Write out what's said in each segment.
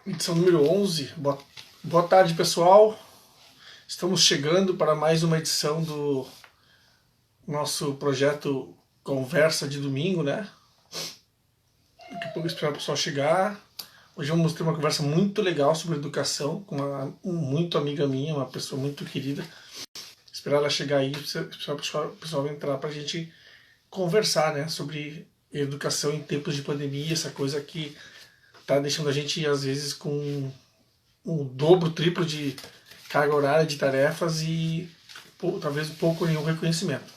Edição número 11. Boa tarde, pessoal. Estamos chegando para mais uma edição do nosso projeto Conversa de Domingo, né? Daqui a pouco esperar o pessoal chegar. Hoje vamos ter uma conversa muito legal sobre educação com uma muito amiga minha, uma pessoa muito querida. Esperar ela chegar aí, esperar o pessoal entrar para a gente conversar, né? Sobre educação em tempos de pandemia, essa coisa que tá deixando a gente, às vezes, com o dobro, triplo de carga horária de tarefas e talvez pouco nenhum reconhecimento.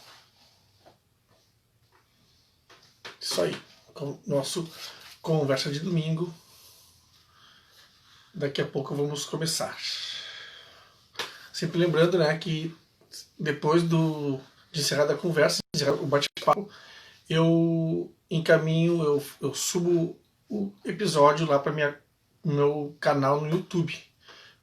Isso aí. Com nosso conversa de domingo. Daqui a pouco vamos começar. Sempre lembrando, né, que depois de encerrar a conversa, o bate-papo, eu encaminho, eu subo o episódio lá para meu canal no YouTube,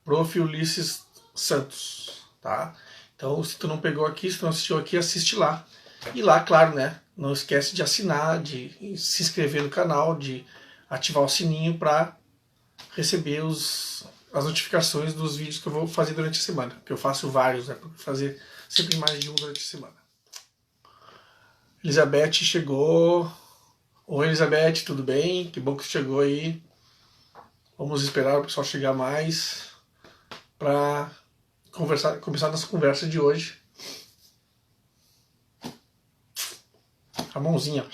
Prof. Ulisses Santos, tá? Então, se tu não pegou aqui, se tu não assistiu aqui, assiste lá. E lá, claro, né? Não esquece de assinar, de se inscrever no canal, de ativar o sininho para receber as notificações dos vídeos que eu vou fazer durante a semana. Que eu faço vários, né? Para fazer sempre mais de um durante a semana. Elizabeth chegou. Oi, Elizabeth, tudo bem? Que bom que você chegou aí. Vamos esperar o pessoal chegar mais para começar a nossa conversa de hoje. A mãozinha.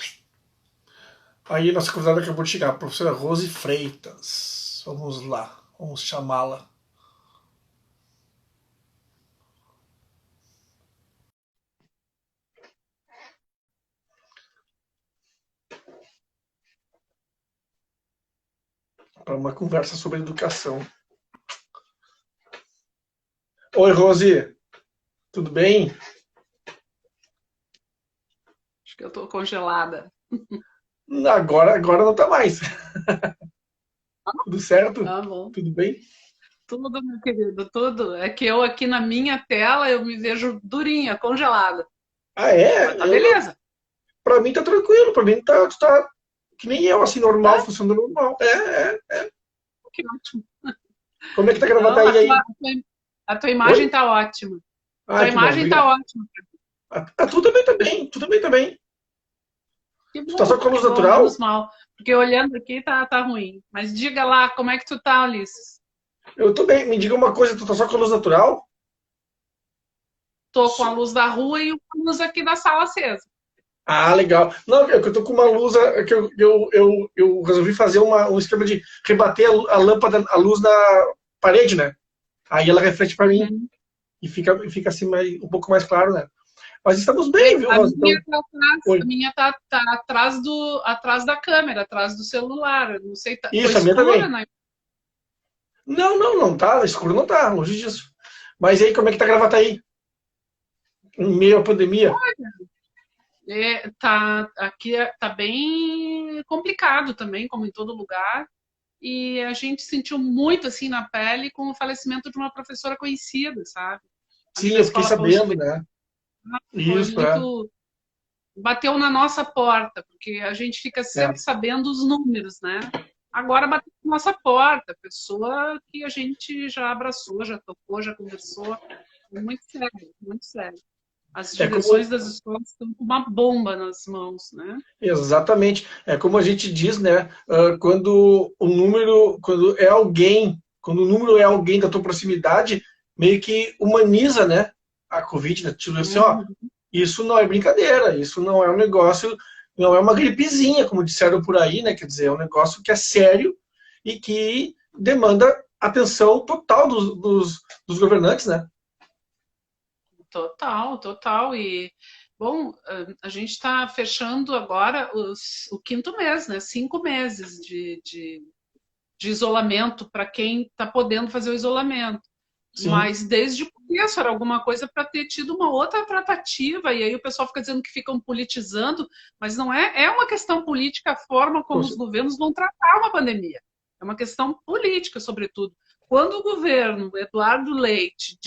Aí nossa convidada acabou de chegar, a professora Rose Freitas. Vamos lá, vamos chamá-la. Para uma conversa sobre educação. Oi, Rose, tudo bem? Acho que eu tô congelada. Agora não tá mais. Tudo certo? Tá bom. Tudo bem? Tudo, meu querido, tudo. É que eu aqui na minha tela eu me vejo durinha, congelada. Ah, é? Mas tá beleza. Pra mim tá tranquilo, pra mim tá que nem eu, assim, normal, É, funcionando normal. É. que ótimo. Como é que tá gravando Não, aí aí? a tua Oi? imagem tá ótima. Ah, Tua que bom, imagem tá obrigado. ótima. Tudo bem também, tudo bem também. Tu tá só com a luz Que bom, menos natural? mal. Porque olhando aqui tá ruim. Mas diga lá, como é que tu tá, Ulisses? Eu tô bem, me diga uma coisa, tu tá só com a luz natural? Tô com a luz da rua e a luz aqui da sala acesa. Ah, legal. Não, é que eu tô com uma luz, é que eu resolvi fazer um esquema de rebater a lâmpada, a luz na parede, né? Aí ela reflete para mim Uhum. e fica assim um pouco mais claro, né? Mas estamos É, bem, viu, Rosa? Então, a oi. minha tá atrás da câmera, atrás do celular. Eu não sei, tô Isso, a minha escura, também. né? Não tá, escuro não tá, longe disso. Mas aí, como é que tá a Gravataí? Em meio à pandemia? Aqui tá bem complicado também, como em todo lugar. E a gente sentiu muito assim na pele com o falecimento de uma professora conhecida, sabe? Ali Sim, da eu fiquei Escola Ponte sabendo, Leite. né? Foi Isso, muito. Bateu na nossa porta, porque a gente fica é. sempre sabendo os números, né? Agora bateu na nossa porta, pessoa que a gente já abraçou, já tocou, já conversou. Muito sério, muito sério. As É como, direções das escolas estão com uma bomba nas mãos, né? exatamente. É como a gente diz, né? Quando o número é alguém da tua proximidade, meio que humaniza, né? A Covid, né? Tipo assim, ó, Uhum. isso não é brincadeira, isso não é um negócio, não é uma gripezinha, como disseram por aí, né? Quer dizer, é um negócio que é sério e que demanda atenção total dos governantes, né? Total, total. E, bom, a gente está fechando agora o quinto mês, né? 5 meses de isolamento para quem está podendo fazer o isolamento. Sim. Mas desde o começo era alguma coisa para ter tido uma outra tratativa, e aí o pessoal fica dizendo que ficam politizando, mas não é, é uma questão política a forma como os governos vão tratar uma pandemia. É uma questão política, sobretudo. Quando o governo, Eduardo Leite,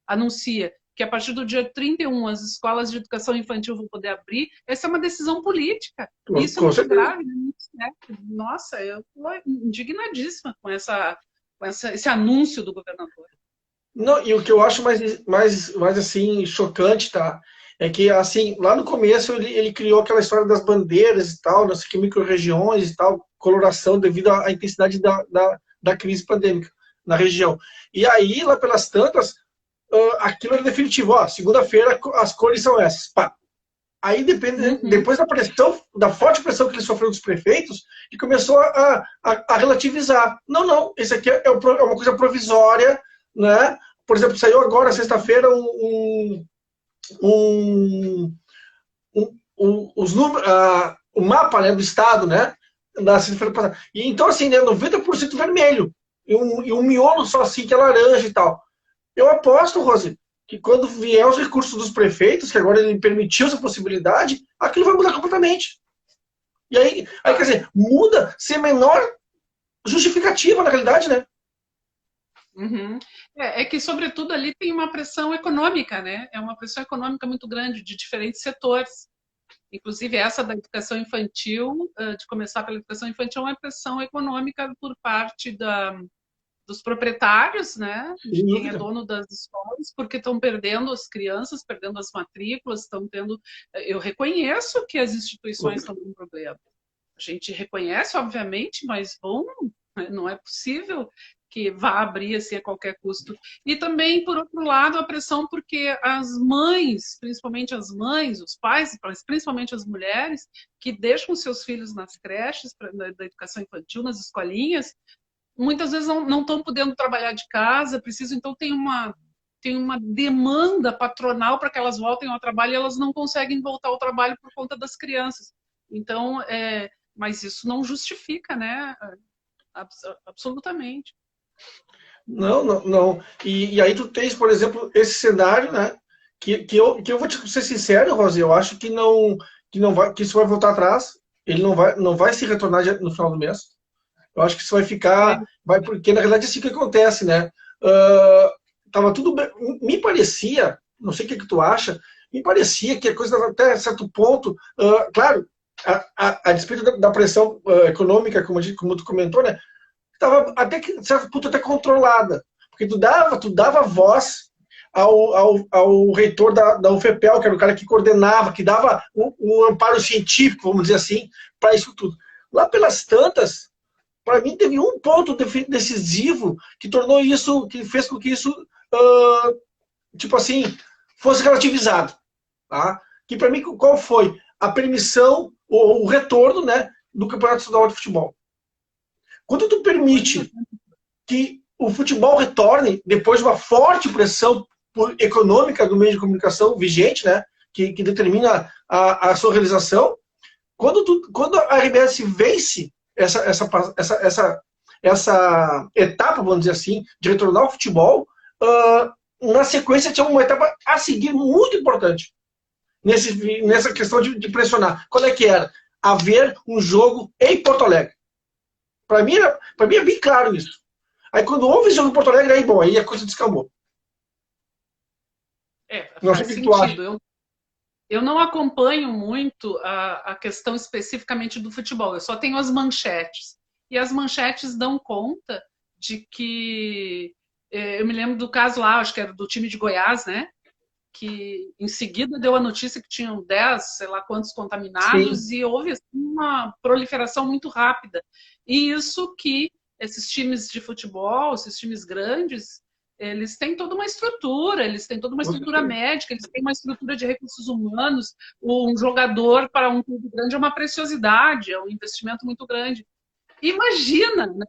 anuncia que a partir do dia 31 as escolas de educação infantil vão poder abrir, essa é uma decisão política. E isso é Com muito certeza. grave, né? né? Nossa, eu estou indignadíssima com esse anúncio do governador. Não, e o que eu acho mais assim, chocante, tá? É que, assim, lá no começo ele criou aquela história das bandeiras e tal, não sei que, micro-regiões e tal, coloração devido à intensidade da crise pandêmica na região. E aí, lá pelas tantas, aquilo era definitivo. Ó, segunda-feira as cores são essas. Pá. Aí, depois da pressão, da forte pressão que ele sofreu dos prefeitos, ele começou a relativizar. Não, esse aqui é uma coisa provisória, né? Por exemplo, saiu agora, sexta-feira, os números, o mapa, né, do estado, né? Na sexta-feira passada. E então, assim, né, 90% vermelho. E um miolo só assim, que é laranja e tal. Eu aposto, Rose, que quando vier os recursos dos prefeitos, que agora ele permitiu essa possibilidade, aquilo vai mudar completamente. E aí quer dizer, muda sem menor justificativa, na realidade, né? Uhum. É que, sobretudo, ali tem uma pressão econômica, né? É uma pressão econômica muito grande de diferentes setores. Inclusive, essa da educação infantil, de começar pela educação infantil, é uma pressão econômica por parte dos proprietários, né? De quem é dono das escolas, porque estão perdendo as crianças, perdendo as matrículas, estão tendo. Eu reconheço que as instituições estão com problema. A gente reconhece, obviamente, mas bom, não é possível que vá abrir assim a qualquer custo. E também, por outro lado, a pressão porque as mães, principalmente as mães, os pais, mas principalmente as mulheres, que deixam seus filhos nas creches da educação infantil, nas escolinhas, muitas vezes não estão podendo trabalhar de casa, precisam, então tem uma demanda patronal para que elas voltem ao trabalho e elas não conseguem voltar ao trabalho por conta das crianças. Então, mas isso não justifica, né? Absolutamente. Não. E aí tu tens, por exemplo, esse cenário, né? Que eu vou te ser sincero, Rosi, eu acho que não vai, que isso vai voltar atrás. Ele não vai se retornar no final do mês. Eu acho que isso vai ficar, porque na realidade é assim que acontece, né? Tava tudo bem, me parecia, não sei o que tu acha, me parecia que a coisa estava até certo ponto, claro, a despeito da pressão econômica, como tu comentou, né? Estava até que certo ponto até controlada, porque tu dava voz ao reitor da UFPEL, que era o cara que coordenava, que dava o amparo científico, vamos dizer assim, para isso tudo. Lá pelas tantas, para mim teve um ponto decisivo que tornou isso, que fez com que isso, tipo assim, fosse relativizado, tá? Que para mim qual foi a permissão, o retorno, né, do Campeonato Estadual de Futebol. Quando tu permite que o futebol retorne depois de uma forte pressão econômica do meio de comunicação vigente, né, que determina a sua realização, quando a RBS vence essa etapa, vamos dizer assim, de retornar ao futebol, na sequência tinha uma etapa a seguir muito importante nessa questão de pressionar. Qual é que era? Haver um jogo em Porto Alegre. Para mim é bem claro isso. Aí quando houve esse jogo em Porto Alegre, aí a coisa descamou. Não faz sentido. Eu não acompanho muito a questão especificamente do futebol, eu só tenho as manchetes. E as manchetes dão conta de que. Eu me lembro do caso lá, acho que era do time de Goiás, né? Que em seguida deu a notícia que tinham 10, sei lá quantos contaminados, Sim. E houve assim, uma proliferação muito rápida. E isso que esses times de futebol, esses times grandes, eles têm toda uma estrutura, eles têm toda uma estrutura médica, eles têm uma estrutura de recursos humanos. Um jogador para um clube grande é uma preciosidade, é um investimento muito grande. Imagina, né?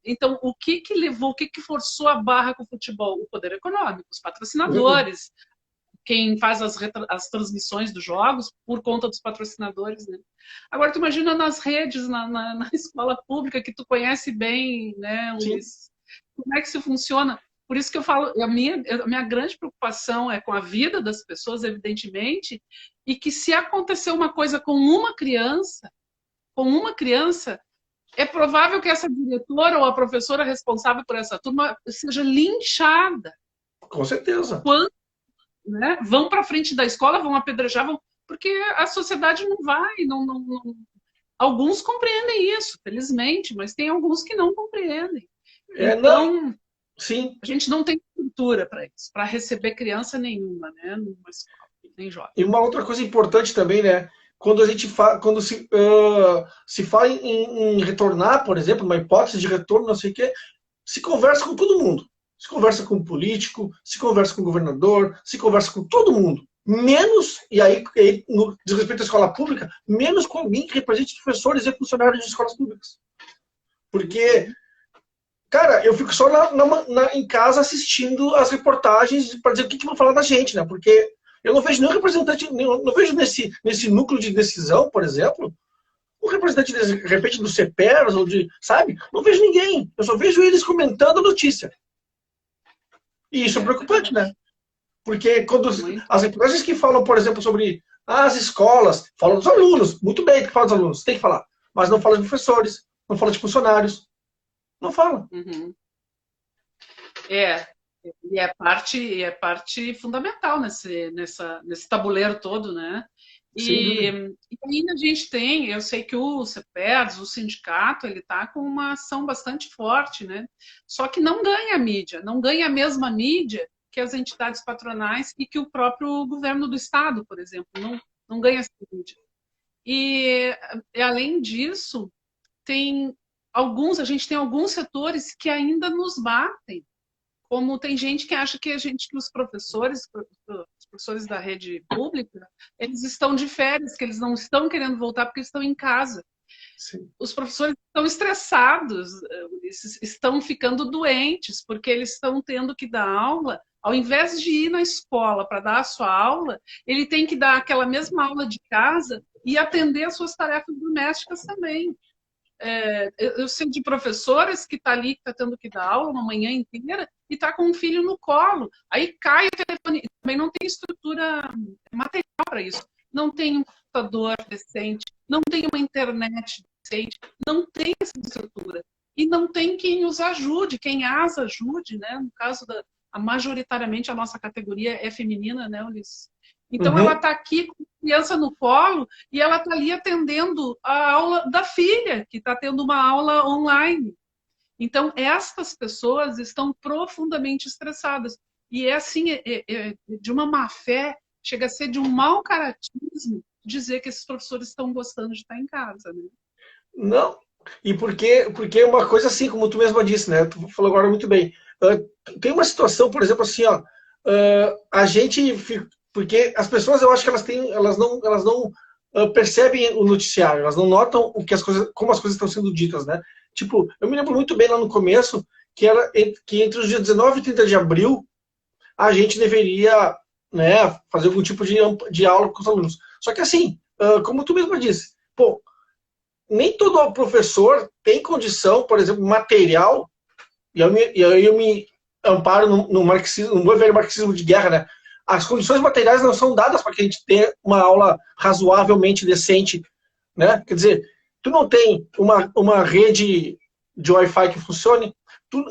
Então o que levou, o que forçou a barra com o futebol? O poder econômico, os patrocinadores, quem faz as transmissões dos jogos por conta dos patrocinadores, né? Agora, tu imagina nas redes, na escola pública, que tu conhece bem, né, Luiz? Como é que isso funciona? Por isso que eu falo, a minha grande preocupação é com a vida das pessoas, evidentemente, e que se acontecer uma coisa com uma criança, é provável que essa diretora ou a professora responsável por essa turma seja linchada. Com certeza. Quando, né, vão para frente da escola, vão apedrejar, porque a sociedade não vai, Alguns compreendem isso, felizmente, mas tem alguns que não compreendem. Não, Então, sim. a gente não tem estrutura para isso, para receber criança nenhuma, né, numa escola, nem jovem. E uma outra coisa importante também, né? Quando a gente quando se fala em retornar, por exemplo, uma hipótese de retorno, não sei o quê, se conversa com todo mundo. Se conversa com o político, se conversa com o governador, se conversa com todo mundo. Menos, e aí no diz respeito à escola pública, menos com alguém que represente professores e funcionários de escolas públicas. Porque, cara, eu fico só em casa assistindo as reportagens para dizer o que vão falar da gente, né? Porque eu não vejo nenhum representante, não vejo nesse núcleo de decisão, por exemplo, um representante, de repente, do CEPERS, ou de, sabe? Não vejo ninguém. Eu só vejo eles comentando a notícia. E isso é preocupante, né? Porque quando as reportagens que falam, por exemplo, sobre as escolas, falam dos alunos, muito bem que fala dos alunos, tem que falar, mas não fala de professores, não fala de funcionários, não fala. Uhum. E é parte fundamental nesse tabuleiro todo, né? Sem E, dúvida. e ainda a gente tem, eu sei que o CEPERS, o sindicato, ele está com uma ação bastante forte, né? Só que não ganha mídia, não ganha a mesma mídia que as entidades patronais e que o próprio governo do estado, por exemplo, não ganha essa mídia. E além disso, a gente tem alguns setores que ainda nos batem, como tem gente que acha que que os professores da rede pública, eles estão de férias, que eles não estão querendo voltar porque estão em casa. Sim. Os professores estão estressados, estão ficando doentes, porque eles estão tendo que dar aula. Ao invés de ir na escola para dar a sua aula, ele tem que dar aquela mesma aula de casa e atender as suas tarefas domésticas também. Eu sei de professoras que está ali, que está tendo que dar aula uma manhã inteira e está com um filho no colo. Aí cai o telefone. Também não tem estrutura material para isso. Não tem um computador decente, não tem uma internet decente, não tem essa estrutura. E não tem quem os ajude, quem as ajude, né? No caso majoritariamente a nossa categoria é feminina, né, Ulisses? Então ela Uhum. está aqui com a criança no colo e ela está ali atendendo a aula da filha, que está tendo uma aula online. Então, estas pessoas estão profundamente estressadas. E é assim, de uma má fé, chega a ser de um mau caratismo dizer que esses professores estão gostando de estar em casa. Né? Não. E porque é uma coisa assim, como tu mesma disse, né? Tu falou agora muito bem. Tem uma situação, por exemplo, assim, ó, a gente, porque as pessoas, eu acho que elas não percebem o noticiário, elas não notam como as coisas estão sendo ditas, né? Tipo, eu me lembro muito bem lá no começo que entre os dias 19 e 30 de abril a gente deveria, né, fazer algum tipo de aula com os alunos. Só que assim, como tu mesma disse, pô, nem todo professor tem condição, por exemplo, material, e aí eu me amparo no marxismo, no meu velho marxismo de guerra, né? As condições materiais não são dadas para que a gente tenha uma aula razoavelmente decente, né? Quer dizer, tu não tem uma rede de Wi-Fi que funcione,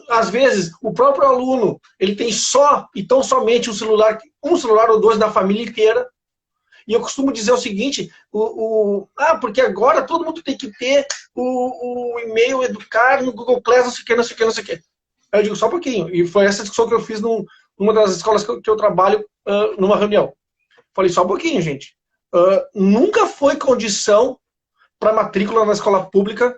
às vezes o próprio aluno ele tem só e tão somente um celular ou dois da família inteira. E eu costumo dizer o seguinte, porque agora todo mundo tem que ter o e-mail educar no Google Class, não sei o que, não sei o que, não sei o que. Aí eu digo, só um pouquinho. E foi essa discussão que eu fiz numa das escolas que eu trabalho, numa reunião. Falei, só um pouquinho, gente. Nunca foi condição para matrícula na escola pública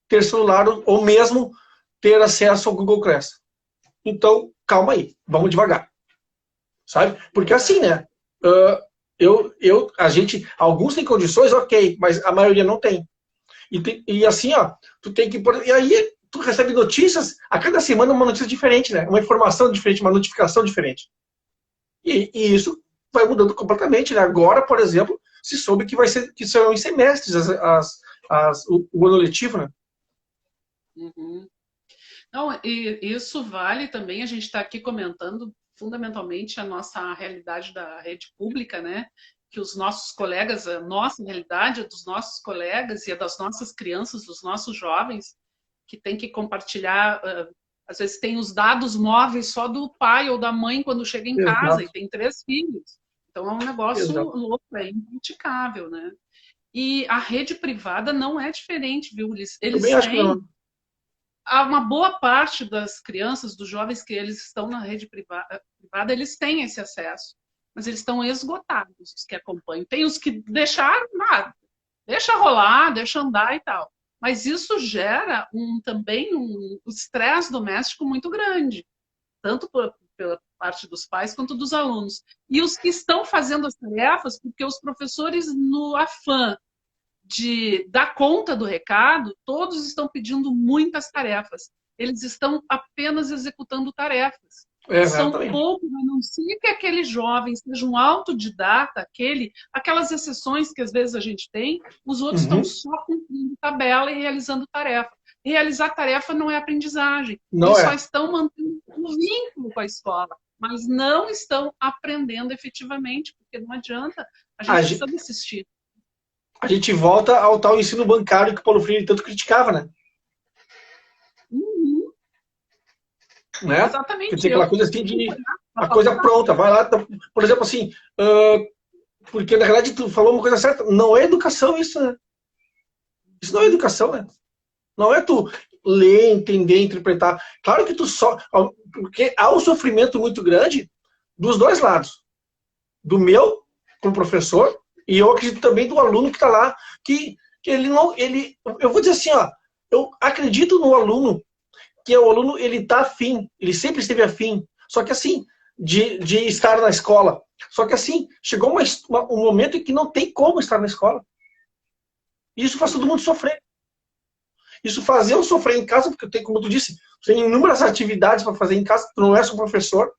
ter celular ou mesmo ter acesso ao Google Class. Então, calma aí, vamos devagar. Sabe? Porque assim, né? Alguns têm condições, ok, mas a maioria não tem. E assim, ó, tu tem que. E aí tu recebe notícias, a cada semana uma notícia diferente, né? Uma informação diferente, uma notificação diferente. E isso vai mudando completamente, né? Agora, por exemplo, se soube que serão em semestres o ano letivo, né? Uhum. Não, e isso vale também, a gente está aqui comentando fundamentalmente a nossa realidade da rede pública, né? Que os nossos colegas, a nossa realidade, a dos nossos colegas e a das nossas crianças, dos nossos jovens, que tem que compartilhar, às vezes tem os dados móveis só do pai ou da mãe quando chega em casa e Exato. tem 3 filhos. Então é um negócio Exato. louco, é impraticável, né? E a rede privada não é diferente, viu? Eu também Eles acho que têm não. uma boa parte das crianças, dos jovens que eles estão na rede privada, eles têm esse acesso, mas eles estão esgotados, os que acompanham. Tem os que deixaram nada, deixa rolar, deixa andar e tal. Mas isso gera também um estresse doméstico muito grande, tanto pela parte dos pais quanto dos alunos. E os que estão fazendo as tarefas, porque os professores, no afã de dar conta do recado, todos estão pedindo muitas tarefas. Eles estão apenas executando tarefas. É, São exatamente. poucos, a não ser que aquele jovem seja um autodidata, aquelas exceções que às vezes a gente tem, os outros estão Uhum. só cumprindo tabela e realizando tarefa. Realizar tarefa não é aprendizagem. Não Eles só é. estão mantendo um vínculo com a escola, mas não estão aprendendo efetivamente, porque não adianta, a A, gente ge- precisa assistir. a gente volta ao tal ensino bancário que o Paulo Freire tanto criticava, né? Uhum. Né? Quer Exatamente, dizer, aquela eu coisa assim de na a coisa faculdade. pronta, vai lá, por exemplo, assim, porque na realidade tu falou uma coisa certa, não é educação isso, né? Isso não é educação, né? Não é tu ler, entender, interpretar. Claro que tu só. Porque há um sofrimento muito grande dos dois lados. Do meu, como professor, e eu acredito também do aluno que está lá, que ele não. Eu vou dizer assim, ó, eu acredito no aluno, que o aluno ele está afim, ele sempre esteve afim. Só que assim, de estar na escola. Só que assim, chegou um momento em que não tem como estar na escola. E isso faz todo mundo sofrer. Isso fazer eu sofrer em casa, porque eu tenho, como tu disse, tem inúmeras atividades para fazer em casa, tu não é só professor,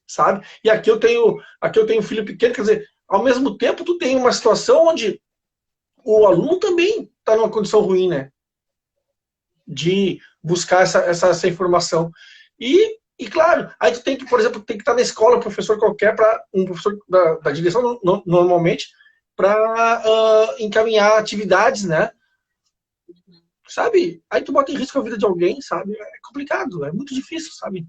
sabe? E aqui eu tenho um filho pequeno, quer dizer, ao mesmo tempo tu tem uma situação onde o aluno também está numa condição ruim, né? De buscar essa informação. E claro, aí tu tem que, por exemplo, tem que estar na escola, um professor qualquer, um professor da direção, normalmente, para encaminhar atividades, né? Sabe? Aí tu bota em risco a vida de alguém, sabe? É complicado, é muito difícil, sabe?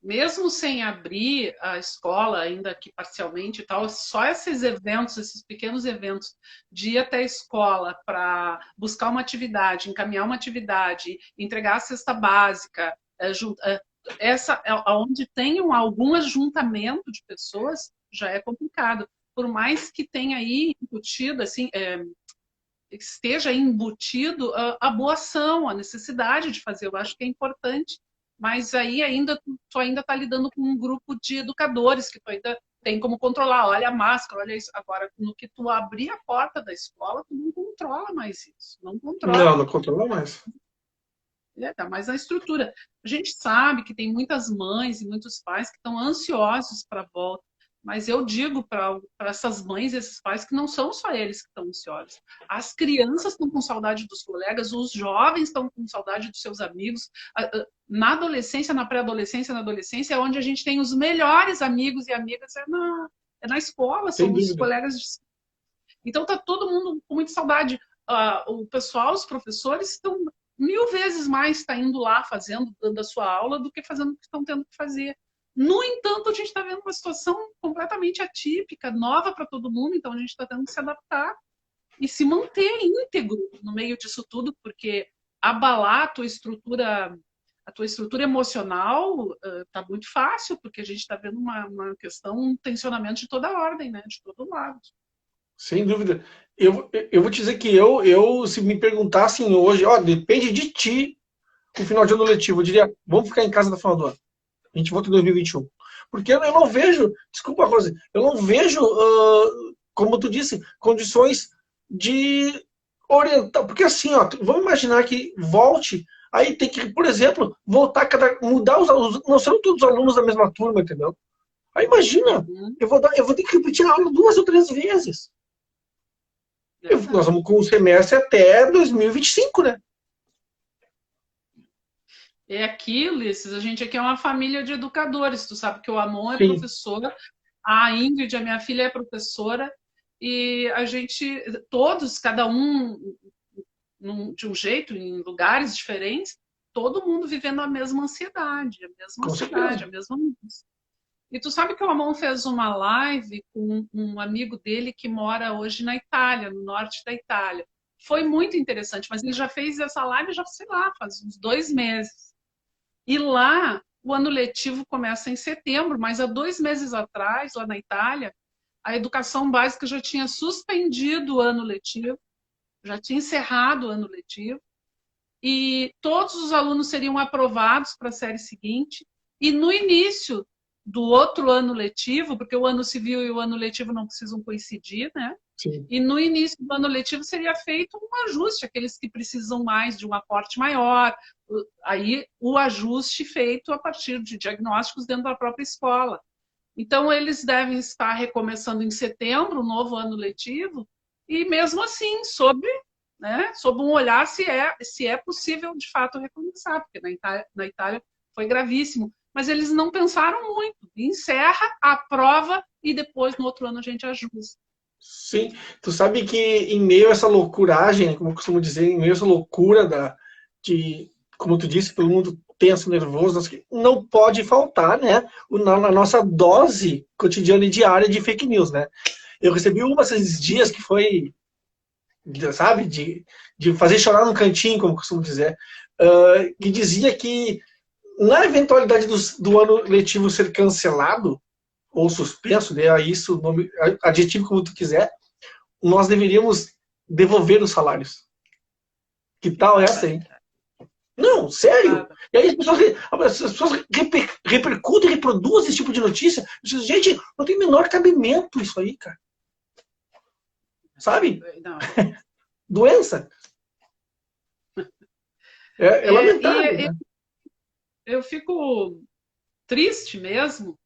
Mesmo sem abrir a escola, ainda que parcialmente e tal, só esses eventos, esses pequenos eventos de ir até a escola para buscar uma atividade, encaminhar uma atividade, entregar a cesta básica, onde tenham algum ajuntamento de pessoas, já é complicado. Por mais que tenha aí embutido, assim, esteja embutido a boa ação, a necessidade de fazer. Eu acho que é importante. Mas aí ainda tu ainda está lidando com um grupo de educadores que tu ainda tem como controlar. Olha a máscara, olha isso. Agora, no que tu abrir a porta da escola, tu não controla mais isso. Não controla. Não, não controla mais. Tá mais na estrutura. A gente sabe que tem muitas mães e muitos pais que estão ansiosos para a volta, mas eu digo para essas mães e esses pais que não são só eles que estão ansiosos. As crianças estão com saudade dos colegas, os jovens estão com saudade dos seus amigos. Na adolescência, na pré-adolescência, na adolescência, é onde a gente tem os melhores amigos e amigas, é na escola, Sem são os dúvida. colegas de... Então tá todo mundo com muita saudade. O pessoal, os professores estão 1000 vezes mais tá indo lá fazendo, dando a sua aula, do que fazendo o que estão tendo que fazer. No entanto, a gente está vendo uma situação completamente atípica, nova para todo mundo, então a gente está tendo que se adaptar e se manter íntegro no meio disso tudo, porque abalar a tua estrutura emocional está muito fácil, porque a gente está vendo uma questão, um tensionamento de toda ordem, né? De todo lado. Sem dúvida. Eu vou te dizer que se me perguntassem hoje, ó, depende de ti o final de ano letivo, eu diria, vamos ficar em casa no final do ano. A gente volta em 2021. Porque eu não vejo, desculpa, Rose, eu não vejo, como tu disse, condições de orientar. Porque assim, ó, vamos imaginar que volte, aí tem que, por exemplo, mudar os alunos, não serão todos os alunos da mesma turma, entendeu? Aí imagina, Uhum, eu vou ter que repetir a aula 2 ou 3 vezes. Nós verdade. vamos com o semestre até 2025, né? É aqui, Ulisses, a gente aqui é uma família de educadores. Tu sabe que o Amon é Sim, professora, a Ingrid, a minha filha, é professora, e a gente, todos, cada um de um jeito, em lugares diferentes, todo mundo vivendo a mesma ansiedade, a mesma com ansiedade, certeza. a mesma angústia. E tu sabe que o Amon fez uma live com um amigo dele que mora hoje na Itália, no norte da Itália. Foi muito interessante, mas ele já fez essa live, já sei lá, faz uns 2 meses. E lá, o ano letivo começa em setembro, mas há 2 meses atrás, lá na Itália, a educação básica já tinha suspendido o ano letivo, já tinha encerrado o ano letivo, e todos os alunos seriam aprovados para a série seguinte, e no início do outro ano letivo, porque o ano civil e o ano letivo não precisam coincidir, né? Sim. E no início do ano letivo seria feito um ajuste, aqueles que precisam mais de um aporte maior, aí o ajuste feito a partir de diagnósticos dentro da própria escola. Então, eles devem estar recomeçando em setembro, o novo ano letivo, e mesmo assim, sob um olhar se é possível de fato recomeçar, porque na Itália foi gravíssimo. Mas eles não pensaram muito. Encerra, aprova e depois, no outro ano, a gente ajusta. Sim, tu sabe que em meio a essa loucuragem, como eu costumo dizer, em meio a essa loucura como tu disse, todo mundo tenso, nervoso, não pode faltar, né, na nossa dose cotidiana e diária de fake news, né? Eu recebi uma esses dias que foi, sabe, de fazer chorar no cantinho, como eu costumo dizer, que dizia que na eventualidade do ano letivo ser cancelado, ou suspenso, dê a isso nome, adjetivo como tu quiser, nós deveríamos devolver os salários. Que tal essa, hein? Não, sério. E aí as pessoas repercutem, reproduzem esse tipo de notícia. Gente, não tem o menor cabimento isso aí, cara. Sabe? Não. Doença. É lamentável. Né? Eu fico triste mesmo,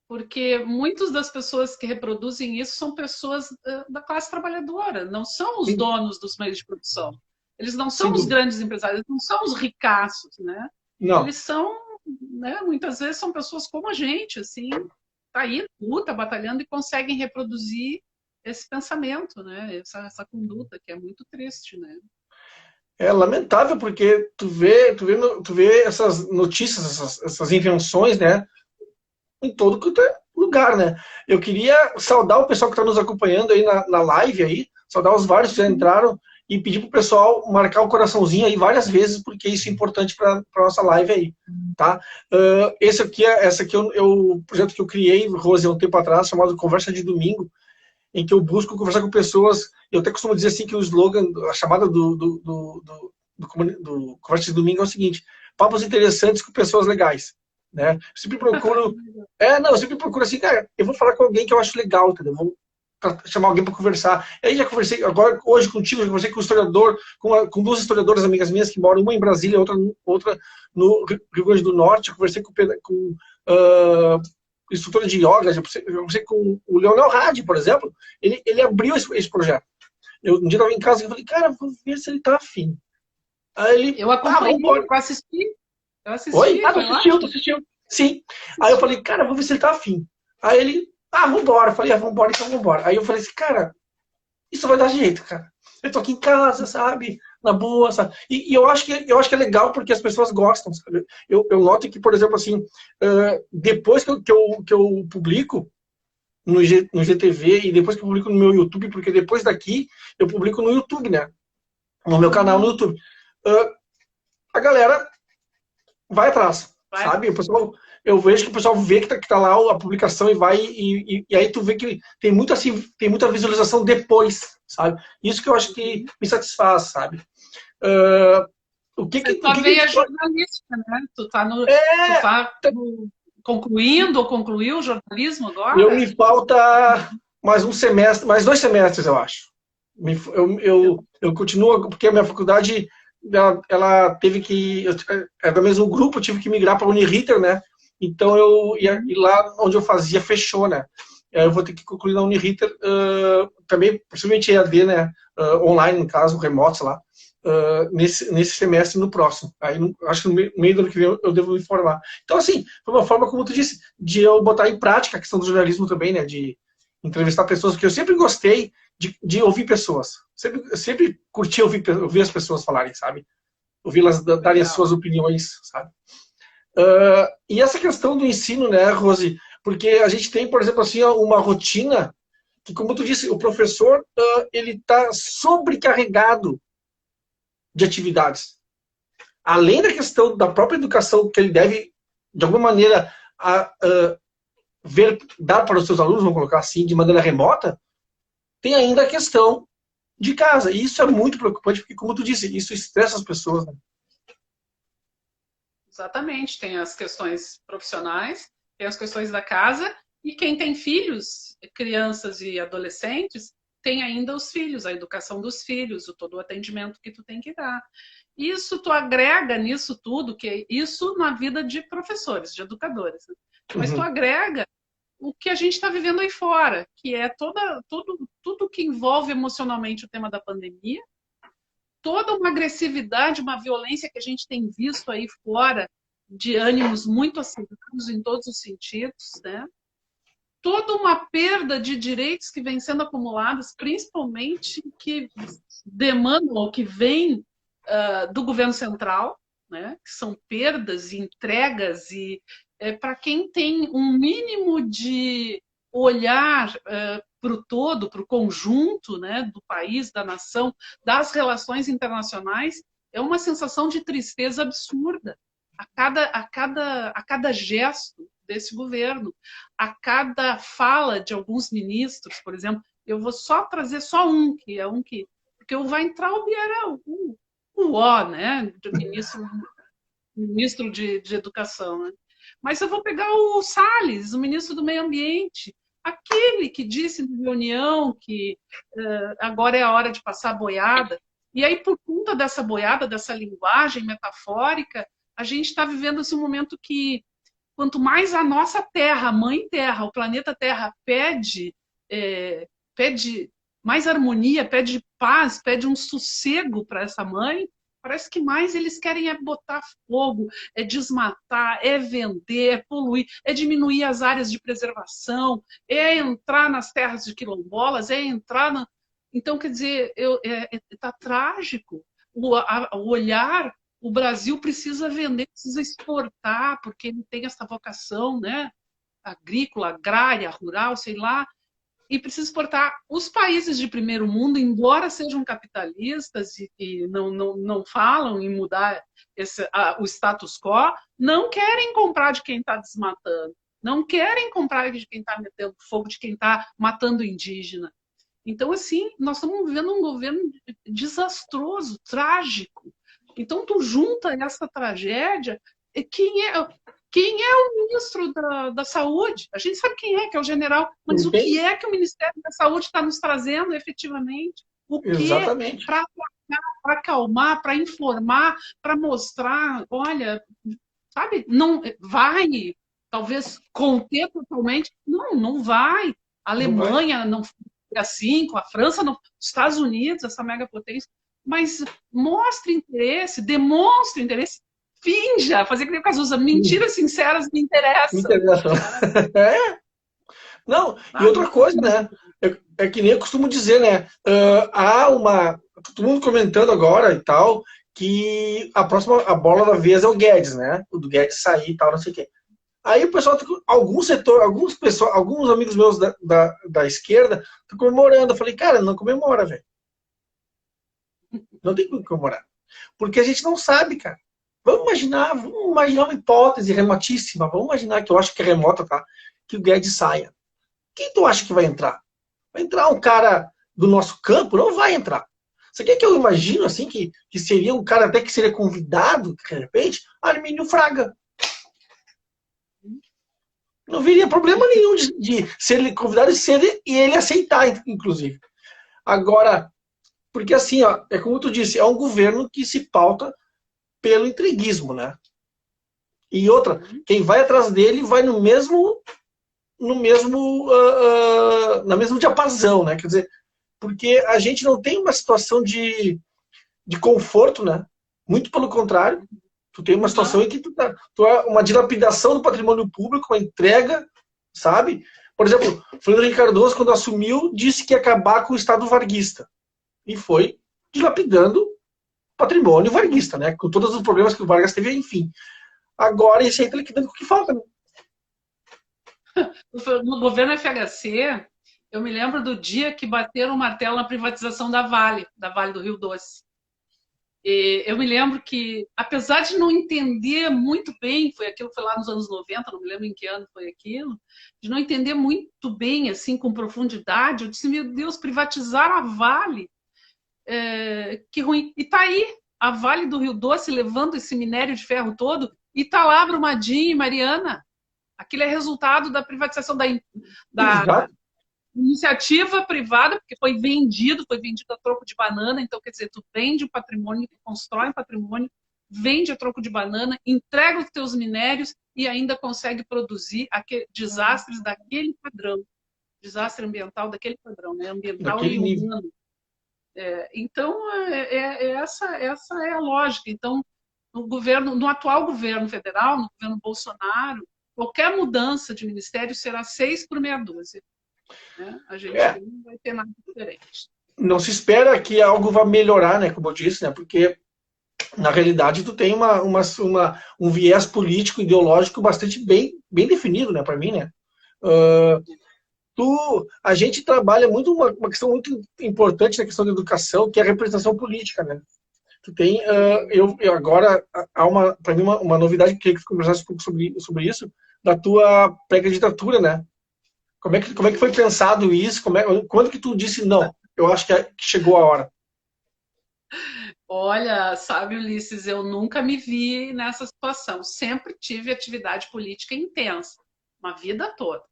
porque muitas das pessoas que reproduzem isso são pessoas da classe trabalhadora, não são os donos dos meios de produção. Eles não são os grandes empresários, eles não são os ricaços, né? Não. Eles são, né, muitas vezes são pessoas como a gente, assim, tá aí, luta, batalhando e conseguem reproduzir esse pensamento, né? Essa conduta que é muito triste, né? É lamentável porque tu vê essas notícias, essas invenções, né? Em todo lugar, né? Eu queria saudar o pessoal que está nos acompanhando aí na live aí, saudar os vários que já entraram e pedir pro pessoal marcar o coraçãozinho aí várias vezes, porque isso é importante para nossa live aí, tá? Esse aqui é o projeto que eu criei, Rose, há um tempo atrás, chamado Conversa de Domingo, em que eu busco conversar com pessoas. Eu até costumo dizer assim que o slogan, a chamada do Conversa de Domingo é o seguinte: papos interessantes com pessoas legais, né? Eu sempre procuro, eu sempre procuro assim, cara, eu vou falar com alguém que eu acho legal, entendeu? Vou chamar alguém para conversar. Aí já conversei, agora hoje contigo, já conversei com um historiador, com duas historiadoras amigas minhas que moram, uma em Brasília, outra no Rio Grande do Norte. Eu conversei com instrutora de yoga, já conversei com o Leonel Hadi, por exemplo. Ele abriu esse projeto. Um dia eu estava em casa e falei, cara, vou ver se ele tá afim. Aí ele, eu acompanhei, eu assisti. Oi? Tu assistiu. Sim. Aí eu falei, cara, vou ver se ele tá afim. Aí ele, vambora. Eu falei, vambora, então vambora. Aí eu falei assim, cara, isso vai dar jeito, cara. Eu tô aqui em casa, sabe? Na boa, sabe? E eu acho que é legal porque as pessoas gostam, sabe? Eu noto que, por exemplo, assim, depois que eu publico no GTV e depois que eu publico no meu YouTube, porque depois daqui eu publico no YouTube, né? No meu canal no YouTube. A galera vai atrás, sabe? O pessoal, eu vejo que o pessoal vê que tá lá a publicação e vai, e aí tu vê que tem muita visualização depois, sabe? Isso que eu acho que me satisfaz, sabe? Tua veia jornalística, né? Tu tá concluindo ou concluiu o jornalismo agora? Me falta mais um semestre, mais 2 semestres, eu acho. Eu continuo, porque a minha faculdade ela teve que, é do mesmo grupo, eu tive que migrar para a Uniriter, né? Então e lá onde eu fazia fechou, né? Eu vou ter que concluir na Uniriter, também possivelmente EAD, né? Online, no caso, remoto, sei lá, nesse semestre e no próximo. Aí acho que no meio do ano que vem eu devo me formar. Então, assim, foi uma forma, como tu disse, de eu botar em prática a questão do jornalismo também, né? De entrevistar pessoas, porque eu sempre gostei de ouvir pessoas. Sempre curti ouvir as pessoas falarem, sabe? Ouvi-las darem as suas opiniões, sabe? E essa questão do ensino, né, Rose? Porque a gente tem, por exemplo, assim, uma rotina que, como tu disse, o professor ele está sobrecarregado de atividades. Além da questão da própria educação que ele deve, de alguma maneira, dar para os seus alunos, vamos colocar assim, de maneira remota, tem ainda a questão de casa. E isso é muito preocupante, porque, como tu disse, isso estressa as pessoas. Né? Exatamente. Tem as questões profissionais, tem as questões da casa, e quem tem filhos, crianças e adolescentes, tem ainda os filhos, a educação dos filhos, todo o atendimento que tu tem que dar. Isso tu agrega nisso tudo, que é isso na vida de professores, de educadores. Né? Mas tu agrega o que a gente está vivendo aí fora, que é tudo que envolve emocionalmente o tema da pandemia, toda uma agressividade, uma violência que a gente tem visto aí fora, de ânimos muito acirrados em todos os sentidos, né? Toda uma perda de direitos que vem sendo acumulados, principalmente que demandam ou que vêm do governo central, né? Que são perdas e entregas, e para quem tem um mínimo de olhar para o todo, para o conjunto, né, do país, da nação, das relações internacionais, é uma sensação de tristeza absurda a cada gesto desse governo, a cada fala de alguns ministros, por exemplo. Eu vou só trazer só um, que é um que... Porque o Weintraub era né, do ministro de Educação. Né? Mas eu vou pegar o Salles, o ministro do Meio Ambiente, aquele que disse na reunião que agora é a hora de passar a boiada. E aí, por conta dessa boiada, dessa linguagem metafórica, a gente está vivendo esse momento que, quanto mais a nossa Terra, a Mãe Terra, o planeta Terra pede mais harmonia, pede paz, pede um sossego para essa mãe, parece que mais eles querem é botar fogo, é desmatar, é vender, é poluir, é diminuir as áreas de preservação, é entrar nas terras de quilombolas, é entrar na... Então, quer dizer, está trágico. O olhar, o Brasil precisa vender, precisa exportar, porque ele tem essa vocação, né? Agrícola, agrária, rural, sei lá, e precisa exportar. Os países de primeiro mundo, embora sejam capitalistas e não falam em mudar o status quo, não querem comprar de quem está desmatando, não querem comprar de quem está metendo fogo, de quem está matando indígena. Então, assim, nós estamos vivendo um governo desastroso, trágico. Então, tu junta essa tragédia, quem é o ministro da Saúde? A gente sabe quem é, que é o general, mas o que é que o Ministério da Saúde está nos trazendo efetivamente? O que para acalmar, para informar, para mostrar, olha, sabe, não vai, talvez conter totalmente, não vai. A Alemanha não foi assim, com a França, não, os Estados Unidos, essa megapotência, mas mostre interesse, demonstre interesse, finja, fazer que nem o Cazuza, mentiras sinceras me interessam. Me interessam. Não, e outra coisa, né? É que nem eu costumo dizer, né? Há todo mundo comentando agora e tal, que a bola da vez é o Guedes, né? O do Guedes sair e tal, não sei o quê. Aí o pessoal, alguns amigos meus da esquerda estão comemorando. Eu falei, cara, não comemora, velho. Não tem como comemorar. Porque a gente não sabe, cara. Vamos imaginar uma hipótese remotíssima. Vamos imaginar, que eu acho que é remota, tá? Que o Guedes saia. Quem tu acha que vai entrar? Vai entrar um cara do nosso campo? Não vai entrar. Você quer que eu imagino, assim, que seria um cara até que seria convidado, de repente? Armínio Fraga. Não viria problema nenhum de ser ele convidado e ele aceitar, inclusive. Agora, porque assim, ó, é como tu disse, é um governo que se pauta pelo entreguismo, né? E outra, quem vai atrás dele vai no mesmo diapasão, né? Quer dizer, porque a gente não tem uma situação de conforto, né? Muito pelo contrário. Tu tem uma situação em que tu é uma dilapidação do patrimônio público, uma entrega, sabe? Por exemplo, Fernando Henrique Cardoso, quando assumiu, disse que ia acabar com o Estado varguista. E foi dilapidando o patrimônio varguista, né? Com todos os problemas que o Vargas teve, enfim. Agora, esse aí tá liquidando com o que falta, né? no governo FHC, eu me lembro do dia que bateram o martelo na privatização da Vale do Rio Doce. E eu me lembro que, apesar de não entender muito bem, foi lá nos anos 90, não me lembro em que ano foi aquilo, de não entender muito bem, assim, com profundidade, eu disse, meu Deus, privatizar a Vale, que ruim. E tá aí, a Vale do Rio Doce levando esse minério de ferro todo, e tá lá Brumadinho e Mariana. Aquilo é resultado da privatização da iniciativa privada, porque foi vendido a troco de banana, então, quer dizer, tu vende o patrimônio, tu constrói um patrimônio, vende a troco de banana, entrega os teus minérios e ainda consegue produzir desastres daquele padrão, desastre ambiental daquele padrão, né? Ambiental e humano. Então, essa é a lógica. Então, no atual governo federal, no governo Bolsonaro, qualquer mudança de ministério será 6 por meia dúzia. Né? A gente não vai ter nada diferente. Não se espera que algo vá melhorar, né, como eu disse, né, porque na realidade tu tem um viés político, ideológico bastante bem definido, né, para mim, né. A gente trabalha muito uma questão muito importante na questão da educação, que é a representação política, né. Tu tem, eu agora, para mim, uma novidade, que eu queria que tu conversasse um pouco sobre isso, da tua pré-candidatura, né. Como é que foi pensado isso? Quando que tu disse, não, eu acho que chegou a hora? Olha, sabe, Ulisses, eu nunca me vi nessa situação. Sempre tive atividade política intensa, uma vida toda.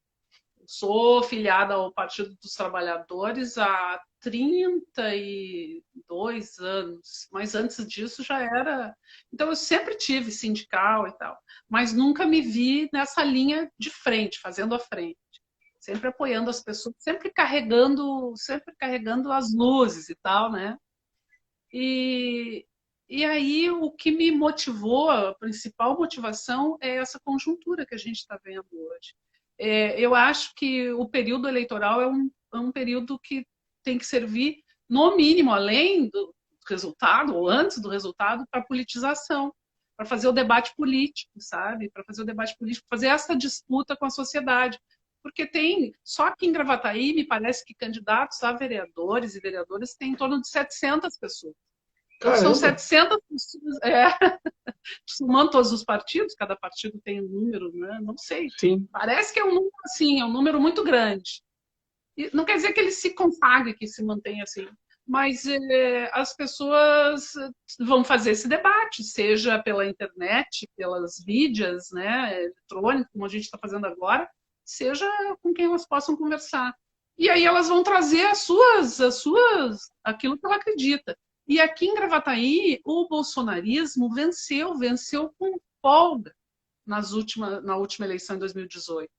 Sou filiada ao Partido dos Trabalhadores há 32 anos, mas antes disso já era... Então, eu sempre tive sindical e tal, mas nunca me vi nessa linha de frente, fazendo a frente. Sempre apoiando as pessoas, sempre carregando as luzes e tal, né? E aí o que me motivou, a principal motivação é essa conjuntura que a gente está vendo hoje. Eu acho que o período eleitoral é um período que tem que servir, no mínimo, além do resultado, ou antes do resultado, para a politização, para fazer o debate político, sabe? Para fazer o debate político, fazer essa disputa com a sociedade. Porque só aqui em Gravataí, me parece que candidatos a vereadores e vereadoras tem em torno de 700 pessoas. Então, são 700 pessoas, somando todos os partidos, cada partido tem um número, né? Não sei. Sim. Parece que é um número assim, é um número muito grande. E não quer dizer que ele se consagre, que se mantenha assim. Mas as pessoas vão fazer esse debate, seja pela internet, pelas mídias, né, eletrônicas, como a gente está fazendo agora, seja com quem elas possam conversar. E aí elas vão trazer aquilo que ela acredita. E aqui em Gravataí, o bolsonarismo venceu com folga na última eleição em 2018.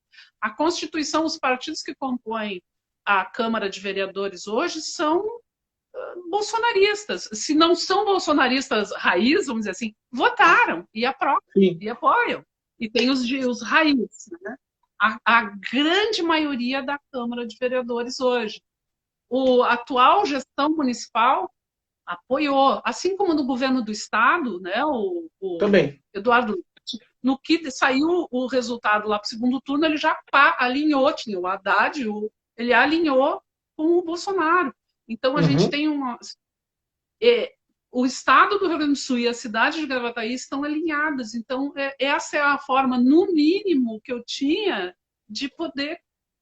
A Constituição, os partidos que compõem a Câmara de Vereadores hoje são bolsonaristas. Se não são bolsonaristas raiz, vamos dizer assim, votaram e aprovam e apoiam. E tem os raiz, né? A grande maioria da Câmara de Vereadores hoje. A atual gestão municipal apoiou, assim como no governo do estado, né, Também. Eduardo, no que saiu o resultado lá para o segundo turno, ele já alinhou, tinha o Haddad, ele alinhou com o Bolsonaro. Então a gente tem o estado do Rio Grande do Sul e a cidade de Gravataí estão alinhadas. Então, essa é a forma, no mínimo, que eu tinha de poder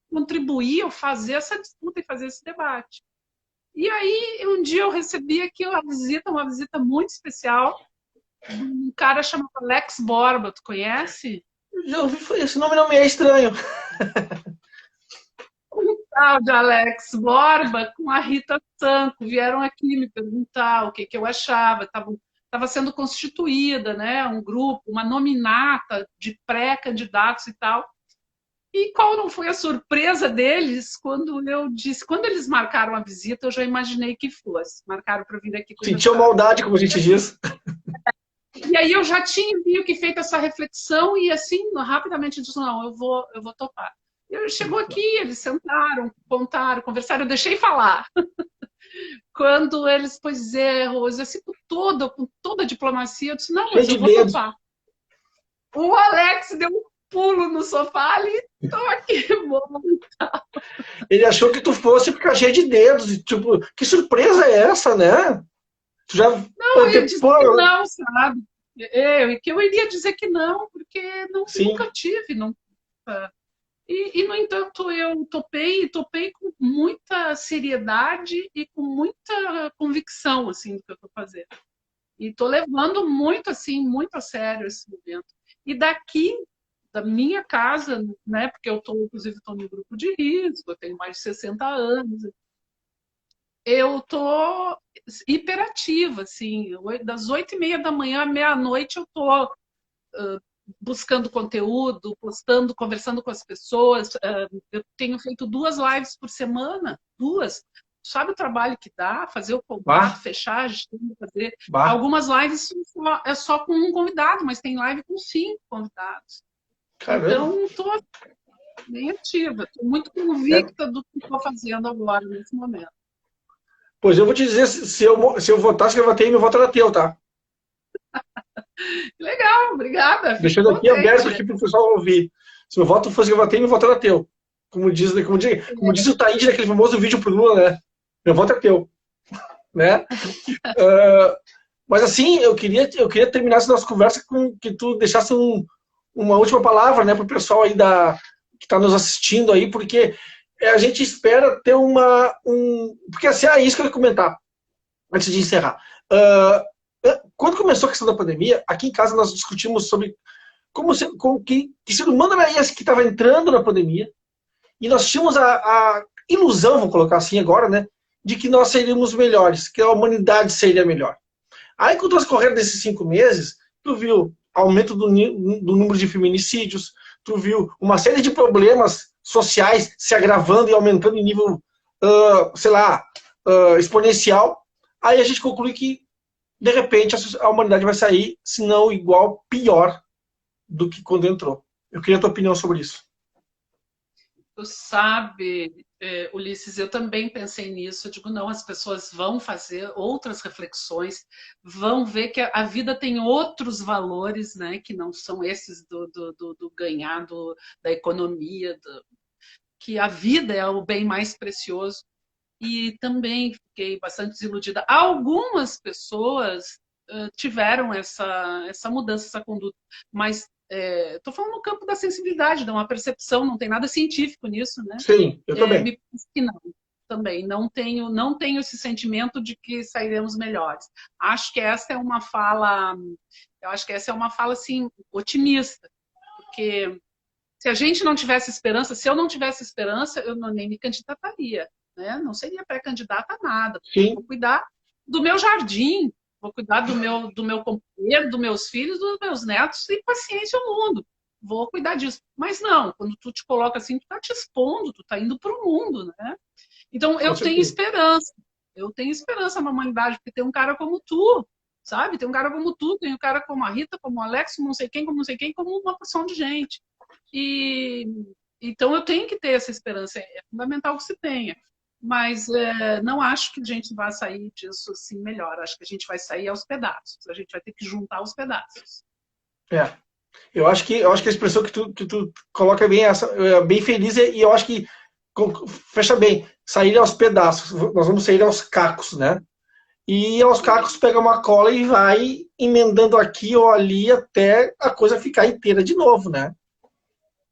contribuir ou fazer essa disputa e fazer esse debate. E aí, um dia eu recebi aqui uma visita muito especial, de um cara chamado Alex Borba. Tu conhece? Já ouvi, esse nome não me é estranho. Tal de Alex Borba com a Rita Sanco vieram aqui me perguntar o que eu achava. Estava sendo constituída, né, um grupo, uma nominata de pré-candidatos e tal. E qual não foi a surpresa deles quando eles marcaram a visita, eu já imaginei que fosse. Marcaram para vir aqui conversar. Sentiu maldade, como a gente diz. E aí eu já tinha meio que feito essa reflexão e assim, rapidamente disse, não, eu vou topar. Chegou aqui, eles sentaram, contaram, conversaram, eu deixei falar. Quando eles, pois é, Rose, assim, com toda a diplomacia, eu disse, não, mas eu vou topar. O Alex deu um pulo no sofá ali, tô aqui, bom. Ele achou que tu fosse ficar cheio de dedos. E, tipo, que surpresa é essa, né? Tu já. Não, eu disse que Pô, não, sabe? Que eu iria dizer que não, porque sim, nunca tive, nunca. No entanto, eu topei com muita seriedade e com muita convicção, assim, do que eu estou fazendo. E estou levando muito, assim, muito a sério esse momento. E daqui, da minha casa, né, porque eu estou, inclusive, estou no grupo de risco, eu tenho mais de 60 anos, eu estou hiperativa, assim, das 8h30 da manhã à meia-noite eu estou buscando conteúdo, postando, conversando com as pessoas. Eu tenho feito 2 lives por semana, 2. Sabe o trabalho que dá? Fazer o contato, bah, fechar, a gente tem que fazer. bah, Algumas lives é só com um convidado, mas tem live com 5 convidados. caramba. Então, estou bem ativa, estou muito É, convicta do que estou fazendo agora, nesse momento. pois eu vou te dizer, se eu votasse, eu votei, meu voto era teu, tá? Legal, obrigada, fico Deixando aqui aberto contente. aqui para o pessoal ouvir. Se meu voto fosse que eu votei, meu voto era teu. Como diz o Taíde naquele famoso vídeo pro Lula, né? Meu voto é teu, né? Mas assim, eu queria terminar essa nossa conversa com que tu deixasse uma última palavra, né, para o pessoal aí que está nos assistindo aí, porque a gente espera ter porque assim, é isso que eu ia comentar antes de encerrar. Quando começou a questão da pandemia, aqui em casa nós discutimos sobre que ser humano era esse que estava entrando na pandemia, e nós tínhamos a ilusão, vou colocar assim agora, né, de que nós seríamos melhores, que a humanidade seria melhor. Aí, com o transcorrer desses 5 meses, tu viu aumento do número de feminicídios, tu viu uma série de problemas sociais se agravando e aumentando em nível, sei lá, exponencial. Aí a gente conclui que, de repente, a humanidade vai sair, se não igual, pior do que quando entrou. Eu queria a tua opinião sobre isso. Tu sabe, Ulisses, eu também pensei nisso. Eu digo, não, as pessoas vão fazer outras reflexões, vão ver que a vida tem outros valores, né, que não são esses do ganhar, da economia, que a vida é o bem mais precioso. E também fiquei bastante desiludida. Algumas pessoas tiveram essa mudança, essa conduta, mas estou falando no campo da sensibilidade, de uma percepção, não tem nada científico nisso, né? Sim, eu também. Me parece que não. Também não tenho esse sentimento de que sairemos melhores. Acho que essa é uma fala, eu acho que essa é uma fala assim otimista, porque se a gente não tivesse esperança, se eu não tivesse esperança, eu nem me candidataria, né? Não seria pré-candidata a nada. Vou Sim, cuidar do meu jardim, vou cuidar do meu companheiro, dos meus filhos, dos meus netos e paciência ao mundo. Vou cuidar disso. Mas não, quando tu te coloca assim, tu tá te expondo, tu tá indo para o mundo, né? Então com eu tenho certeza. esperança. Eu tenho esperança na humanidade, porque tem um cara como tu, sabe? Tem um cara como tu, tem um cara como a Rita, como o Alex, como não sei quem, como não sei quem, como uma porção de gente. E então eu tenho que ter essa esperança, é fundamental que se tenha. Mas não acho que a gente vai sair disso assim melhor. Acho que a gente vai sair aos pedaços. A gente vai ter que juntar os pedaços. É. Eu acho que a expressão que tu coloca é bem essa, bem feliz, e eu acho que fecha bem, sair aos pedaços, nós vamos sair aos cacos, né? E aos cacos pega uma cola e vai emendando aqui ou ali até a coisa ficar inteira de novo, né?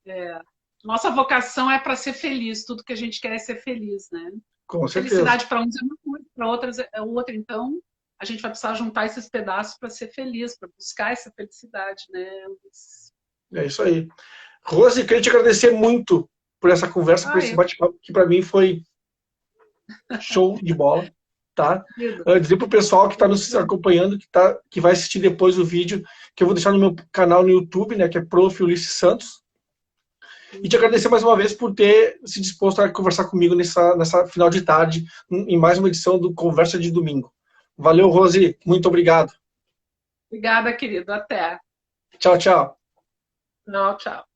É, nossa vocação é para ser feliz. Tudo que a gente quer é ser feliz, né? Com certeza. Felicidade para uns é uma coisa, para outras é outra. Então, a gente vai precisar juntar esses pedaços para ser feliz, para buscar essa felicidade, né, Luiz? É isso aí. Rose, queria te agradecer muito por essa conversa, por Ah, esse bate-papo, que para mim foi show de bola, tá? querido. Dizer pro pessoal que está nos acompanhando, que vai assistir depois o vídeo, que eu vou deixar no meu canal no YouTube, né, que é Prof. Ulisses Santos, e te agradecer mais uma vez por ter se disposto a conversar comigo nessa final de tarde, em mais uma edição do Conversa de Domingo. Valeu, Rose, muito obrigado. Obrigada, querido. Até. Tchau, tchau. Tchau, tchau.